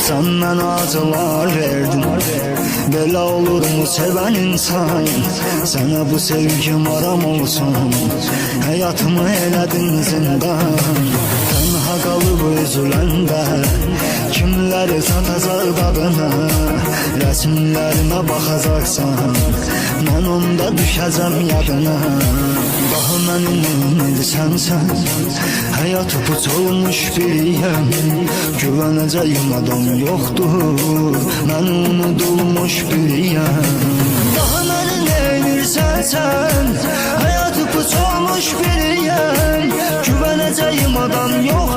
Senden acılar verdim. Belə olur mu seven insan? Sana bu sevgim aram olsun. Hayatımı eledin zindan. Tenha kalıp üzüləndə kimləri satacaq dadına? Resimlerime bakacaksan mən onda düşəcəm yadına. Daha mənim sensən, hayatı puç olmuş biriyəm. Güvənəcəyim adam yoxdur, mən unudulmuş biriyəm. Daha məni neynirsən sən, hayatı puç olmuş biriyəm. Güvənəcəyim adam yoxdur.